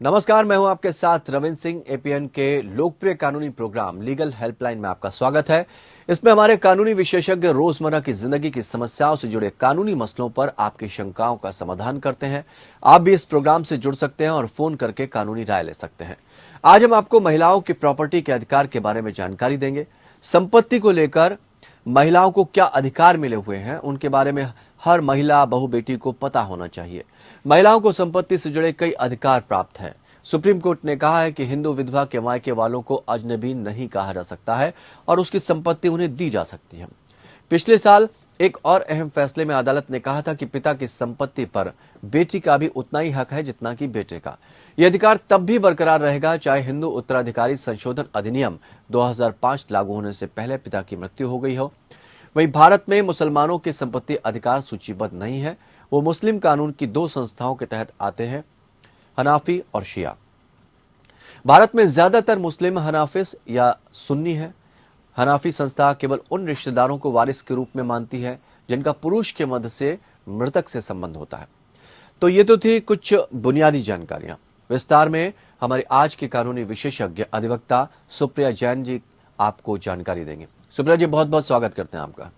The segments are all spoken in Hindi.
नमस्कार, मैं हूं आपके साथ रविंद्र सिंह। एपीएन के लोकप्रिय कानूनी प्रोग्राम लीगल हेल्पलाइन में आपका स्वागत है। इसमें हमारे कानूनी विशेषज्ञ रोजमर्रा की जिंदगी की समस्याओं से जुड़े कानूनी मसलों पर आपकी शंकाओं का समाधान करते हैं। आप भी इस प्रोग्राम से जुड़ सकते हैं और फोन करके कानूनी राय ले सकते हैं। आज हम आपको महिलाओं की प्रॉपर्टी के अधिकार के बारे में जानकारी देंगे। संपत्ति को लेकर महिलाओं को क्या अधिकार मिले हुए हैं, उनके बारे में हर महिला बहू बेटी को पता होना चाहिए। महिलाओं को संपत्ति से जुड़े कई अधिकार प्राप्त हैं। सुप्रीम कोर्ट ने कहा है कि हिंदू विधवा के मायके वालों को अजनबी नहीं कहा जा सकता है और उसकी संपत्ति उन्हें दी जा सकती है। पिछले साल एक और अहम फैसले में अदालत ने कहा था कि पिता की संपत्ति पर बेटी का भी उतना ही हक है जितना कि बेटे का। यह अधिकार तब भी बरकरार रहेगा चाहे हिंदू उत्तराधिकारी संशोधन अधिनियम 2005 लागू होने से पहले पिता की मृत्यु हो गई हो। वहीं भारत में मुसलमानों के संपत्ति अधिकार सूचीबद्ध नहीं है। वो मुस्लिम कानून की दो संस्थाओं के तहत आते हैं, हनाफी और शिया। भारत में ज्यादातर मुस्लिम हनाफिस या सुन्नी है। हनाफी संस्था केवल उन रिश्तेदारों को वारिस के रूप में मानती है जिनका पुरुष के मध्य से मृतक से संबंध होता है। तो ये तो थी कुछ बुनियादी जानकारियां। विस्तार में हमारे आज के कानूनी विशेषज्ञ अधिवक्ता सुप्रिया जैन जी आपको जानकारी देंगे। सुप्रिया जी, बहुत बहुत स्वागत करते हैं आपका।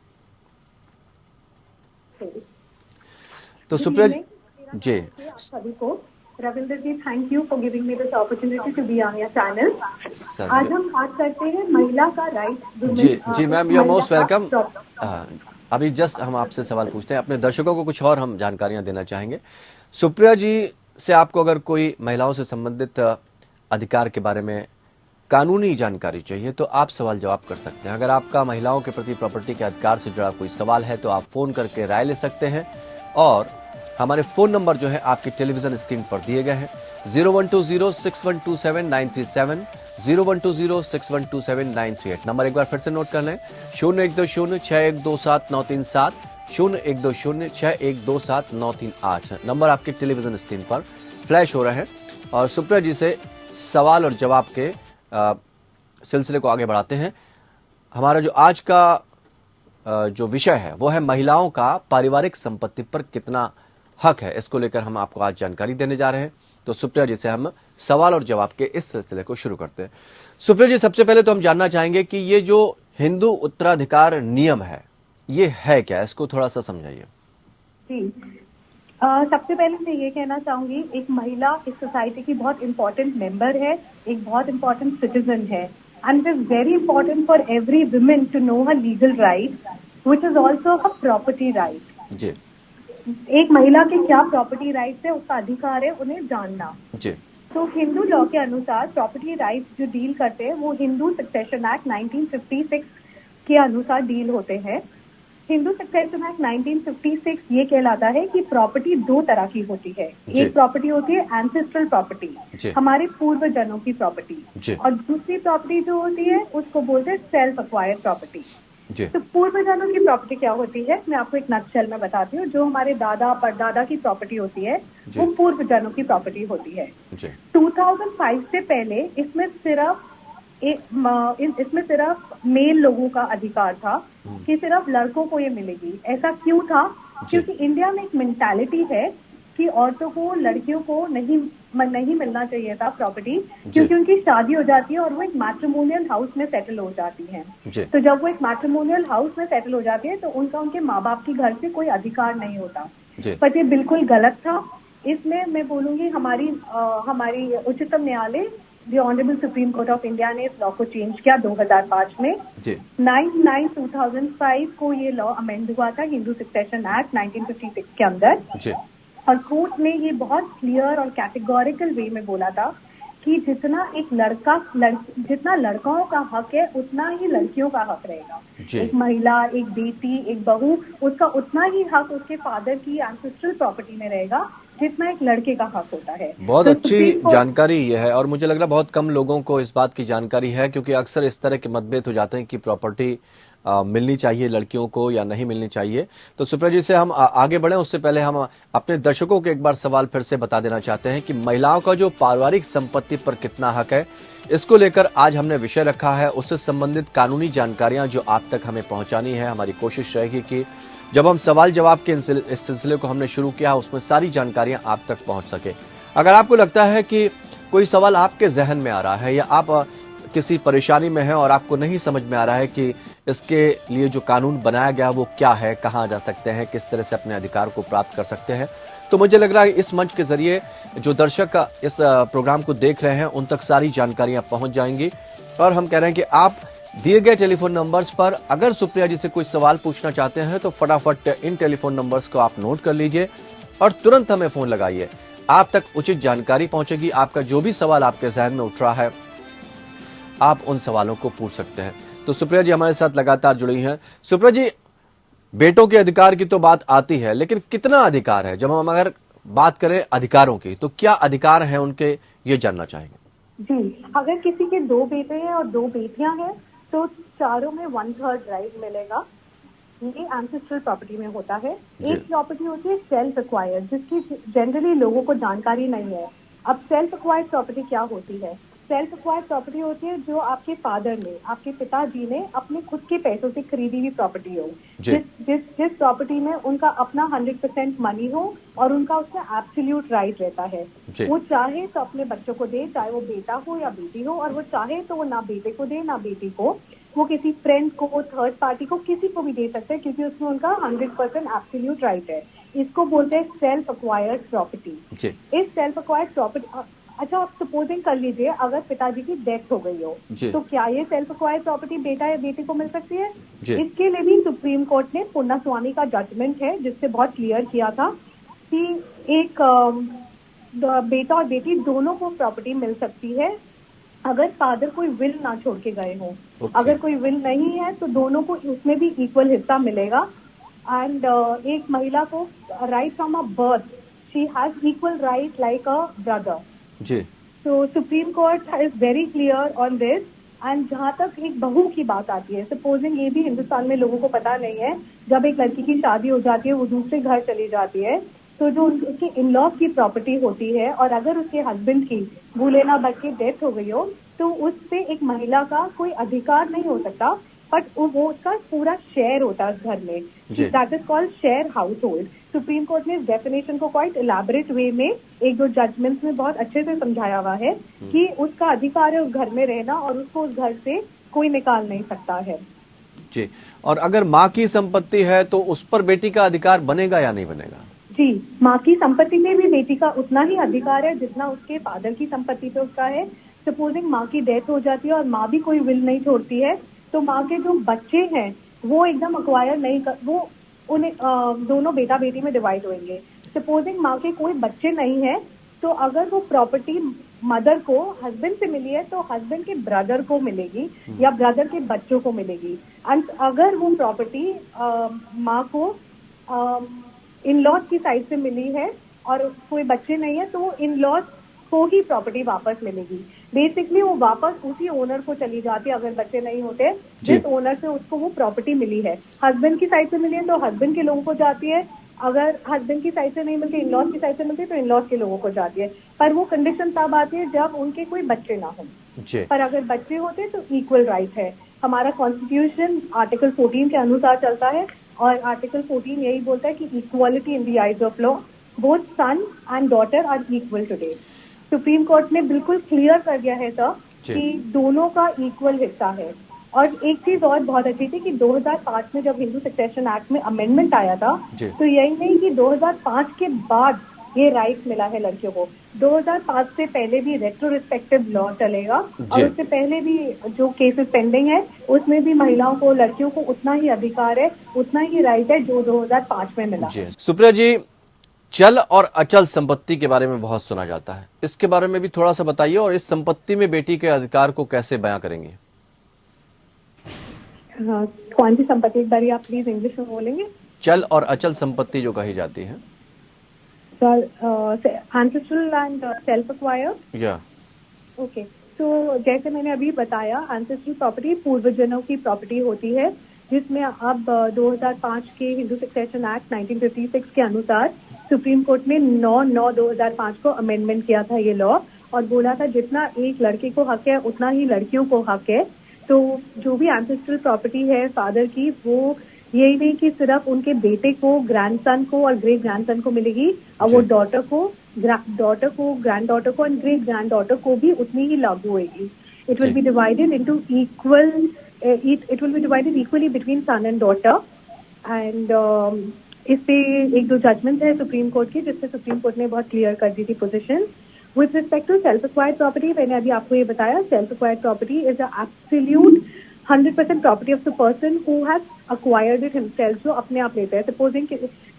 तो सुप्रिया जी, सभी को Ravindra ji, thank you for giving me this opportunity to be on your channel. आज हम बात करते हैं महिला का राइट। जी ma'am, you are most welcome. अभी जस्ट हम आपसे सवाल पूछते हैं, अपने दर्शकों को कुछ और हम जानकारियां देना चाहेंगे। सुप्रिया जी से आपको अगर कोई महिलाओं से संबंधित अधिकार के बारे में कानूनी जानकारी चाहिए तो आप सवाल जवाब कर सकते हैं। अगर आपका महिलाओं के प्रति प्रॉपर्टी के अधिकार से जुड़ा कोई सवाल है तो आप फोन करके राय ले सकते हैं। और हमारे फोन नंबर जो है आपकी टेलीविजन स्क्रीन पर दिए गए हैं, 0120612793 0120612793। नंबर एक बार फिर से नोट कर लें, 0120612793 0120612793। नंबर आपके टेलीविजन स्क्रीन पर फ्लैश हो रहे हैं। और सुप्रिया जी से सवाल और जवाब के सिलसिले को आगे बढ़ाते हैं। हमारा जो आज का जो विषय है वो है महिलाओं का पारिवारिक संपत्ति पर कितना हक है। इसको लेकर हम आपको आज जानकारी देने जा रहे हैं। तो सुप्रिया जी से हम सवाल और जवाब के इस सिलसिले को शुरू करते हैं। सुप्रिया जी, सबसे पहले तो हम जानना चाहेंगे कि ये जो हिंदू उत्तराधिकार नियम है ये है क्या, इसको थोड़ा सा समझाइए। जी, सबसे पहले मैं ये कहना चाहूंगी, एक महिला इस सोसाइटी की बहुत इंपॉर्टेंट मेंबर है, एक बहुत इंपॉर्टेंट सिटीजन है। And it is very important for every women to know her legal right which is also her property right. जी, एक महिला के क्या प्रॉपर्टी राइट्स है, उसका अधिकार है उन्हें जानना। जी, तो हिंदू लॉ के अनुसार प्रॉपर्टी राइट्स जो डील करते हैं वो हिंदू सक्सेशन एक्ट 1956 के अनुसार डील होते हैं। हिंदू सक्सेशन एक्ट 1956 ये कहलाता है कि प्रॉपर्टी दो तरह की होती है। एक प्रॉपर्टी होती है एंसेस्ट्रल प्रॉपर्टी, हमारे पूर्वजनों की प्रॉपर्टी, और दूसरी प्रॉपर्टी जो होती है उसको बोलते हैं सेल्फ एक्वायर्ड प्रॉपर्टी। तो पूर्वजनों की प्रॉपर्टी क्या होती है, मैं आपको एक नटशेल में बताती हूँ। जो हमारे दादा परदादा की प्रॉपर्टी होती है वो पूर्वजनों की प्रॉपर्टी होती है। 2005 से पहले इसमें सिर्फ मेल लोगों का अधिकार था कि सिर्फ लड़कों को ये मिलेगी। ऐसा क्यों था? क्योंकि इंडिया में एक मेंटालिटी है कि औरतों को, लड़कियों को नहीं मिलना चाहिए था प्रॉपर्टी, क्योंकि उनकी शादी हो जाती है और वो एक मैट्रिमोनियल हाउस में सेटल हो जाती हैं। तो जब वो एक मैट्रिमोनियल हाउस में सेटल हो जाती है तो उनका उनके माँ बाप के घर से कोई अधिकार नहीं होता। पर ये बिल्कुल गलत था। इसमें मैं बोलूंगी हमारी उच्चतम न्यायालय the honourable supreme court of India ने इस लॉ को चेंज किया 2005 में। 9/9/2005 को ये लॉ अमेंड हुआ था हिंदू सक्सेशन एक्ट 1956 के अंदर। और कोर्ट ने ये बहुत क्लियर और कैटेगोरिकल वे में बोला था कि जितना लड़काओं का हक है उतना ही लड़कियों का हक रहेगा। एक महिला, एक बेटी, एक बहू, उसका उतना ही हक उसके फादर की एंसेस्ट्रल प्रॉपर्टी में रहेगा जितना एक लड़के का हक होता है। बहुत अच्छी जानकारी ये है और मुझे लग रहा है बहुत कम लोगों को इस बात की जानकारी है, क्योंकि अक्सर इस तरह के मतभेद हो जाते हैं कि प्रॉपर्टी मिलनी चाहिए लड़कियों को या नहीं मिलनी चाहिए। तो सुप्रिया जी से हम आगे बढ़े उससे पहले हम अपने दर्शकों को एक बार सवाल फिर से बता देना चाहते हैं कि महिलाओं का जो पारिवारिक संपत्ति पर कितना हक है, इसको लेकर आज हमने विषय रखा है। उससे संबंधित कानूनी जानकारियां जो आप तक हमें पहुंचानी है, हमारी कोशिश रहेगी कि जब हम सवाल जवाब के इस सिलसिले को हमने शुरू किया उसमें सारी जानकारियां आप तक पहुंच सके। अगर आपको लगता है कि कोई सवाल आपके जहन में आ रहा है या आप किसी परेशानी में हैं और आपको नहीं समझ में आ रहा है कि इसके लिए जो कानून बनाया गया वो क्या है, कहाँ जा सकते हैं, किस तरह से अपने अधिकार को प्राप्त कर सकते हैं, तो मुझे लग रहा है इस मंच के जरिए जो दर्शक इस प्रोग्राम को देख रहे हैं उन तक सारी जानकारियां पहुंच जाएंगी। और हम कह रहे हैं कि आप दिए गए टेलीफोन नंबर्स पर अगर सुप्रिया जी से कोई सवाल पूछना चाहते हैं तो फटाफट इन टेलीफोन नंबर्स को आप नोट कर लीजिए और तुरंत हमें फोन लगाइए। आप तक उचित जानकारी पहुंचेगी। आपका जो भी सवाल आपके जहन में उठ रहा है आप उन सवालों को पूछ सकते हैं। तो सुप्रिया जी हमारे साथ लगातार जुड़ी हैं। सुप्रिया जी, बेटों के अधिकार की तो बात आती है, लेकिन कितना अधिकार है? जब हम अगर बात करें अधिकारों की तो क्या अधिकार हैं उनके, ये जानना चाहेंगे। जी, अगर किसी के 2 बेटे हैं और 2 बेटियां हैं तो चारों में 1/3 राइट मिलेगा। ये एंसेस्ट्रल प्रॉपर्टी में होता है। एक प्रॉपर्टी होती है सेल्फ एक्वायर्ड, जिसकी जनरली लोगों को जानकारी नहीं है। अब सेल्फ एक्वायर्ड प्रॉपर्टी क्या होती है? सेल्फ एक्वायर्ड प्रॉपर्टी होती है जो आपके फादर ने, आपके पिताजी ने अपने खुद के पैसों से खरीदी हुई प्रॉपर्टी हो, जिस प्रॉपर्टी में उनका अपना 100% मनी हो और उनका उसमें एब्सोल्यूट राइट रहता है। वो चाहे तो अपने बच्चों को दे, चाहे वो बेटा हो या बेटी हो, और वो चाहे तो वो ना बेटे को दे ना बेटी को, वो किसी फ्रेंड को, थर्ड पार्टी को, किसी को भी दे सकते हैं, क्योंकि उसमें उनका 100% एब्सोल्यूट राइट है। इसको बोलते हैं सेल्फ एक्वायर्ड प्रॉपर्टी। इस सेल्फ एक्वायर्ड प्रॉपर्टी, अच्छा आप सपोजिंग कर लीजिए अगर पिताजी की डेथ हो गई हो तो क्या ये सेल्फ एक्वायर्ड प्रॉपर्टी बेटा या बेटी को मिल सकती है? इसके लिए भी सुप्रीम कोर्ट ने पुन्नास्वामी का जजमेंट है जिससे बहुत क्लियर किया था कि एक बेटा और बेटी दोनों को प्रॉपर्टी मिल सकती है अगर फादर कोई विल ना छोड़ के गए हो। अगर कोई विल नहीं है तो दोनों को उसमें भी इक्वल हिस्सा मिलेगा। एंड एक महिला को right from a birth, she has equal right like a brother. जी। तो supreme court is very clear on this. And जहां तक एक बहू की बात आती है, सपोजिंग ये भी हिंदुस्तान में लोगों को पता नहीं है, जब एक लड़की की शादी हो जाती है, वो दूसरे घर चली जाती है, तो जो उसके इन-लॉज की प्रॉपर्टी होती है और अगर उसके हस्बैंड की भूले ना बच के डेथ हो गई हो तो उस पे एक महिला का कोई अधिकार नहीं हो सकता, बट वो उसका पूरा शेयर होता है उस घर में। That is called share house hold. Supreme court ने इस डेफिनेशन को क्वाइट इलैबोरेट वे में एक दो जजमेंट्स में बहुत अच्छे से समझाया हुआ है कि उसका अधिकार है उस घर में रहना और उसको उस घर से कोई निकाल नहीं सकता है। जी। और अगर माँ की संपत्ति है तो उस पर बेटी का अधिकार बनेगा या नहीं बनेगा? जी, माँ की संपत्ति में भी बेटी का उतना ही अधिकार है जितना उसके फादर की संपत्ति पे उसका है। सपोजिंग माँ की डेथ हो जाती है और माँ भी कोई विल नहीं छोड़ती है तो माँ के जो बच्चे हैं वो एकदम अक्वायर नहीं कर, वो उन्हें दोनों बेटा बेटी में डिवाइड होंगे। सपोजिंग माँ के कोई बच्चे नहीं है तो अगर वो प्रॉपर्टी मदर को हस्बैंड से मिली है तो हस्बैंड के ब्रदर को मिलेगी या ब्रदर के बच्चों को मिलेगी। एंड अगर वो प्रॉपर्टी माँ को इन-लॉज की साइड से मिली है और कोई बच्चे नहीं है तो वो इन-लॉज को ही प्रॉपर्टी वापस मिलेगी। बेसिकली वो वापस उसी ओनर को चली जाती है अगर बच्चे नहीं होते, जिस ओनर से उसको वो प्रॉपर्टी मिली है। हस्बैंड की साइड से मिली है तो हस्बैंड के लोगों को जाती है, अगर हस्बैंड की साइड से नहीं मिलती, इन-लॉज की साइड से मिलती है तो इन-लॉज के लोगों को जाती है। पर वो कंडीशन तब आती है जब उनके कोई बच्चे ना हो। पर अगर बच्चे होते तो इक्वल राइट है। हमारा कॉन्स्टिट्यूशन आर्टिकल 14 के अनुसार चलता है और आर्टिकल 14 यही बोलता है कि equality in the eyes of law, both son and daughter are equal today. Supreme court ने बिल्कुल क्लियर कर दिया है सर कि दोनों का इक्वल हिस्सा है। और एक चीज और बहुत अच्छी थी कि 2005 में जब हिंदू सक्सेशन एक्ट में अमेंडमेंट आया था तो यही नहीं कि 2005 के बाद ये राइट मिला है लड़कियों को। 2005 से पहले भी रेट्रोस्पेक्टिव लॉ चलेगा और उससे पहले भी जो केसेस पेंडिंग है उसमें भी महिलाओं को, लड़कियों को उतना ही अधिकार है, उतना ही राइट है जो 2005 में मिला। सुप्रिया जी, चल और अचल संपत्ति के बारे में बहुत सुना जाता है, इसके बारे में भी थोड़ा सा बताइए और इस संपत्ति में बेटी के अधिकार को कैसे बयां करेंगे? कौन सी संपत्ति, एक बार आप प्लीज इंग्लिश में बोलेंगे? चल और अचल संपत्ति जो कही जाती है। Ancestral and self acquired. या ओके, तो जैसे मैंने अभी बताया, एंसेस्ट्रल प्रॉपर्टी पूर्वजों की प्रॉपर्टी होती है जिसमें अब 2005 के हिंदू सक्सेशन एक्ट 1956 के अनुसार सुप्रीम कोर्ट ने 9/9/2005 को अमेंडमेंट किया था ये लॉ और बोला था जितना एक लड़के को हक है उतना ही लड़कियों को हक है। तो जो भी एंसेस्ट्रल प्रॉपर्टी है फादर की, वो यही नहीं कि सिर्फ उनके बेटे को, ग्रैंडसन को और ग्रेट ग्रैंडसन को मिलेगी, और वो डॉटर को डॉटर को, ग्रैंड डॉटर को एंड ग्रेट ग्रैंड डॉटर को भी उतनी ही लागू होगी. It will be divided into equal, it will be divided equally between son and daughter. And इस पे एक दो जजमेंट है सुप्रीम कोर्ट की, जिससे सुप्रीम कोर्ट ने बहुत क्लियर कर दी थी position. With respect to self acquired property, मैंने अभी आपको ये बताया, self acquired property is a absolute 100% property of the person who has acquired it himself, जो अपने आप लेते हैं. सपोजिंग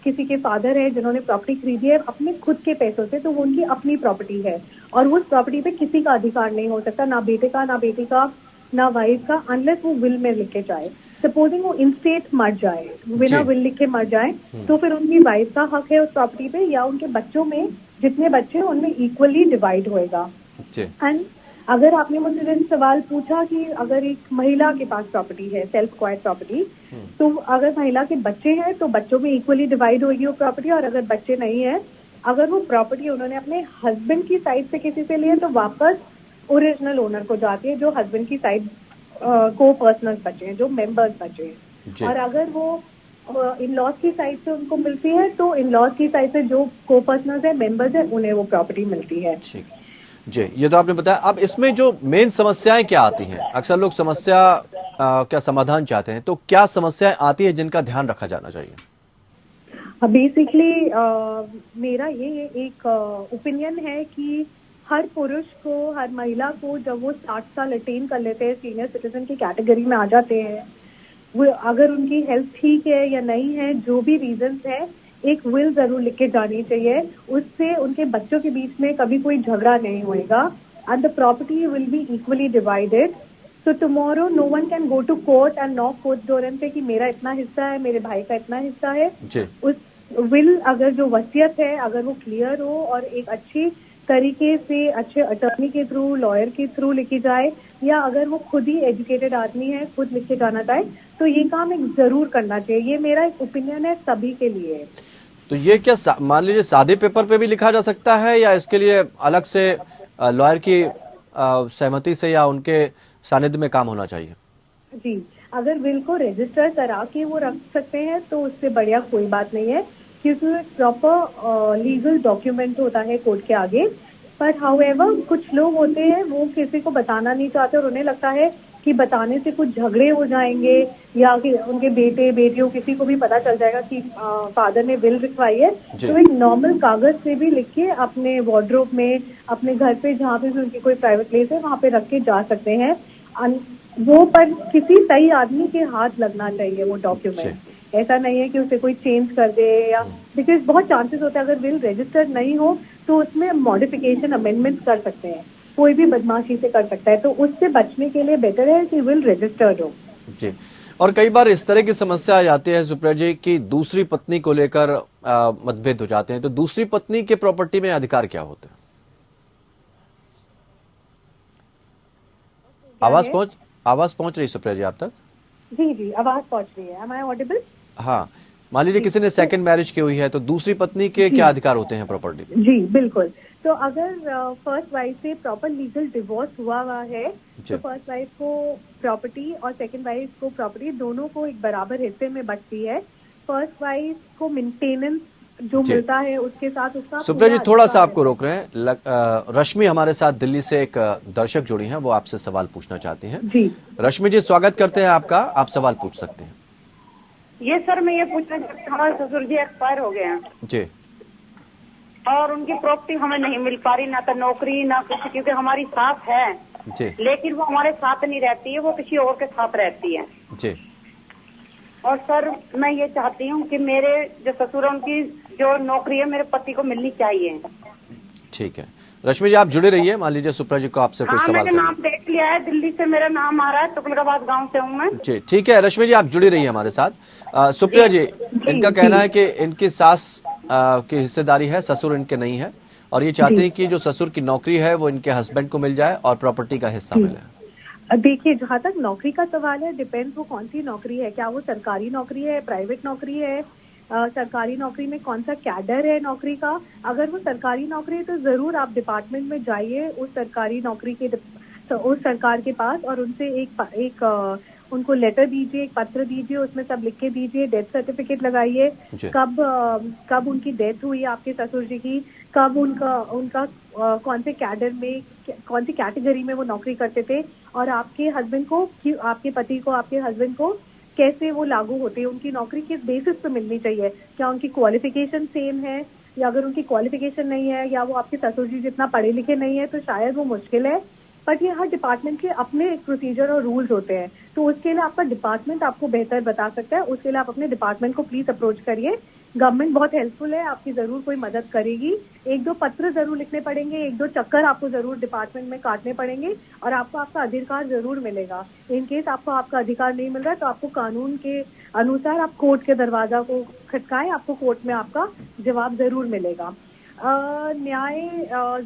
किसी के फादर है जिन्होंने प्रॉपर्टी खरीदी है अपने खुद के पैसों से, तो वो उनकी अपनी प्रॉपर्टी है और उस प्रॉपर्टी पे किसी का अधिकार नहीं हो सकता, ना बेटे का, ना बेटी का, ना वाइफ का, अनलेस वो विल में लिख के जाए. सपोजिंग वो इंस्टेट मर जाए, बिना विल लिख के मर जाए, तो फिर उनकी वाइफ का हक है उस प्रॉपर्टी पे, या उनके बच्चों में जितने बच्चे हैं उनमें इक्वली डिवाइड होएगा. एंड अगर आपने मुझसे सवाल पूछा कि अगर एक महिला के पास प्रॉपर्टी है, सेल्फ एक्वायर्ड प्रॉपर्टी, तो अगर महिला के बच्चे हैं तो बच्चों में इक्वली डिवाइड होगी वो प्रॉपर्टी. और अगर बच्चे नहीं है, अगर वो प्रॉपर्टी उन्होंने अपने हस्बैंड की साइड से किसी से ली है, तो वापस ओरिजिनल ओनर को जाती है, जो हस्बैंड की साइड को पर्सनल बचे हैं, जो मेंबर्स बचे हैं. और अगर वो इन लॉज की साइड से उनको मिलती है, तो इन लॉज की साइड से जो को पर्सनल है, मेंबर्स है, उन्हें वो प्रॉपर्टी मिलती है. जी, ये तो आपने बताया. अब इसमें जो मेन समस्याएं क्या आती हैं? अक्सर लोग समस्या क्या समाधान चाहते हैं, तो क्या समस्याएं आती है जिनका ध्यान रखा जाना चाहिए? बेसिकली मेरा ये एक ओपिनियन है कि हर पुरुष को, हर महिला को, जब वो 60 साल अटेन कर लेते हैं, सीनियर सिटीजन की कैटेगरी में आ जाते हैं, वो अगर उनकी हेल्थ ठीक है या नहीं है, जो भी रीजंस है, एक विल जरूर लिख के जानी चाहिए. उससे उनके बच्चों के बीच में कभी कोई झगड़ा नहीं होएगा. And the property will be equally divided. So tomorrow no one can go to court and knock court door and say कि मेरा इतना हिस्सा है, मेरे भाई का इतना हिस्सा है. उस विल, अगर जो वसीयत है, अगर वो क्लियर हो और एक अच्छी तरीके से अच्छे अटर्नी के थ्रू, लॉयर के थ्रू लिखी जाए, या अगर वो खुद ही एजुकेटेड आदमी है, खुद लिख के जाना चाहे, तो ये काम एक जरूर करना चाहिए. ये मेरा एक ओपिनियन है सभी के लिए. तो ये क्या मान लीजिए सादे पेपर पे भी लिखा जा सकता है, या इसके लिए अलग से लॉयर की सहमति से या उनके सानिध्य में काम होना चाहिए? जी, अगर विल को रजिस्टर करा के वो रख सकते हैं तो उससे बढ़िया कोई बात नहीं है, क्योंकि वो प्रॉपर लीगल डॉक्यूमेंट होता है कोर्ट के आगे. पर हाउएवर कुछ लोग होते हैं वो किसी को बताना नहीं चाहते और उन्हें लगता है कि बताने से कुछ झगड़े हो जाएंगे, या कि उनके बेटे बेटियों किसी को भी पता चल जाएगा कि फादर ने विल लिखवाई है. तो एक नॉर्मल कागज से भी लिख के अपने वार्डरोब में, अपने घर पे जहाँ पे भी उनकी कोई प्राइवेट प्लेस है, वहाँ पे रख के जा सकते हैं. वो पर किसी सही आदमी के हाथ लगना चाहिए वो डॉक्यूमेंट. ऐसा नहीं है कि उसे कोई चेंज कर दे, या बिकॉज बहुत चांसेस होते हैं अगर विल रजिस्टर्ड नहीं हो तो उसमें मॉडिफिकेशन, अमेंडमेंट कर सकते हैं, कोई भी बदमाशी से कर सकता है. तो उससे बचने के लिए बेटर है कि विल रजिस्टर्ड हो. जी. और कई बार इस तरह की समस्या आ जाती है सुप्रिया जी कि दूसरी पत्नी को लेकर मतभेद हो जाते हैं, तो दूसरी पत्नी के प्रॉपर्टी में अधिकार क्या होते हैं? आवाज पहुंच रही सुप्रिया जी आप तक? जी, आवाज पहुंच रही है. Am I audible? हाँ. मान लीजिए किसी ने सेकंड मैरिज की हुई है, तो दूसरी पत्नी के क्या अधिकार होते हैं प्रॉपर्टी में? जी बिल्कुल. तो अगर फर्स्ट वाइफ से प्रॉपर लीगल डिवोर्स हुआ है, तो फर्स्ट वाइफ को प्रॉपर्टी और सेकंड वाइफ को प्रॉपर्टी दोनों को एक बराबर हिस्से में बचती है. फर्स्ट वाइफ को मेंटेनेंस जो मिलता है उसके साथ उसका. सुप्रिया जी थोड़ा सा आपको रोक रहे हैं. रश्मि हमारे साथ दिल्ली से एक दर्शक जुड़ी हैं, वो आपसे सवाल पूछना चाहती हैं. जी रश्मि जी, स्वागत करते हैं आपका. आप सवाल पूछ सकते हैं. ये सर मैं ये पूछना चाहती हूँ, हमारे ससुर जी एक्सपायर हो गए हैं जी, और उनकी प्रॉपर्टी हमें नहीं मिल पा रही, ना तो नौकरी ना कुछ, क्योंकि हमारी सास है जी, लेकिन वो हमारे साथ नहीं रहती है, वो किसी और के साथ रहती है. जी. और सर मैं ये चाहती हूँ कि मेरे जो ससुर है उनकी जो नौकरी है मेरे पति को मिलनी चाहिए. ठीक है रश्मि जी, आप जुड़े रहिए. मान लीजिए सुप्रिया जी को आपसे कोई हाँ, सवाल मैंने नाम देख लिया है, दिल्ली से मेरा नाम आ रहा है, तुगलकाबाद गाँव से हूँ मैं. जी, ठीक है रश्मि जी, आप जुड़ी रहिए हमारे साथ. सुप्रिया जी, इनका कहना है कि इनकी सास की हिस्सेदारी है, ससुर इनके नहीं है, और ये चाहते हैं कि जो ससुर की नौकरी है वो इनके हस्बैंड को मिल जाए और प्रॉपर्टी का हिस्सा मिले. देखिए, जहाँ तक नौकरी का सवाल है, डिपेंड वो कौन सी नौकरी है. क्या वो सरकारी नौकरी है, प्राइवेट नौकरी है, सरकारी नौकरी में कौन सा कैडर है नौकरी का. अगर वो सरकारी नौकरी है तो जरूर आप डिपार्टमेंट में जाइए उस सरकारी नौकरी के, उस सरकार के पास, और उनसे एक उनको लेटर दीजिए, एक पत्र दीजिए, उसमें सब लिख के दीजिए, डेथ सर्टिफिकेट लगाइए, जी। कब उनकी डेथ हुई आपके ससुर जी की, कब उनका कौन से कैडर में, कौन सी कैटेगरी में वो नौकरी करते थे, और आपके हस्बैंड को, आपके पति को, आपके हस्बैंड को कैसे वो लागू होते हैं, उनकी नौकरी किस बेसिस पे मिलनी चाहिए, क्या उनकी क्वालिफिकेशन सेम है, या अगर उनकी क्वालिफिकेशन नहीं है या वो आपके ससुर जी जितना पढ़े लिखे नहीं है तो शायद वो मुश्किल है। बट ये हर डिपार्टमेंट के अपने एक प्रोसीजर और रूल्स होते हैं, तो उसके लिए आपका डिपार्टमेंट आपको बेहतर बता सकता है। उसके लिए आप अपने डिपार्टमेंट को प्लीज अप्रोच करिए। गवर्नमेंट बहुत हेल्पफुल है, आपकी जरूर कोई मदद करेगी। एक दो पत्र जरूर लिखने पड़ेंगे, एक दो चक्कर आपको जरूर डिपार्टमेंट में काटने पड़ेंगे, और आपको आपका अधिकार जरूर मिलेगा। इन केस आपको आपका अधिकार नहीं मिल रहा है तो आपको कानून के अनुसार आप कोर्ट के दरवाजा को खटकाएं, आपको कोर्ट में आपका जवाब जरूर मिलेगा। न्याय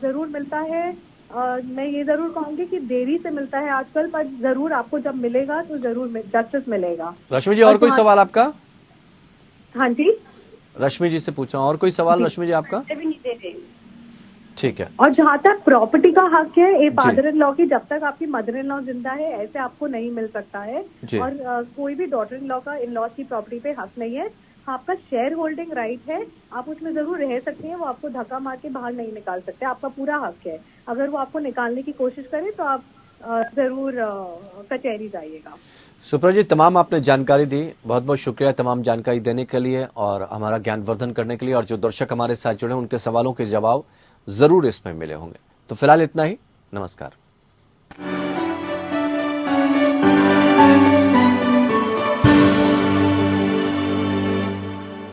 जरूर मिलता है। मैं ये जरूर कहूंगी कि देरी से मिलता है आजकल, पर जरूर आपको जब मिलेगा तो जरूर जस्टिस मिलेगा। रश्मि जी, और कोई सवाल आपका? हाँ जी, रश्मि जी से पूछा, और कोई सवाल रश्मि जी आपका? भी नहीं दे रहे। ठीक है। और जहाँ तक प्रॉपर्टी का हक है, ए जी। फादर इन लॉ की, जब तक आपकी मदर इन लॉ जिंदा है ऐसे आपको नहीं मिल सकता है। जी। और कोई भी डॉटर इन लॉ का इन लॉ की प्रॉपर्टी पे हक नहीं है। आपका शेयर होल्डिंग राइट है, आप उसमें जरूर रह सकते हैं, वो आपको धक्का मार के बाहर नहीं निकाल सकते, आपका पूरा हक है। अगर वो आपको निकालने की कोशिश करे तो आप जरूर कचहरी जाइएगा। सुप्रा जी, तमाम आपने जानकारी दी, बहुत बहुत शुक्रिया तमाम जानकारी देने के लिए और हमारा ज्ञानवर्धन करने के लिए। और जो दर्शक हमारे साथ जुड़े उनके सवालों के जवाब जरूर इसमें मिले होंगे। तो फिलहाल इतना ही, नमस्कार।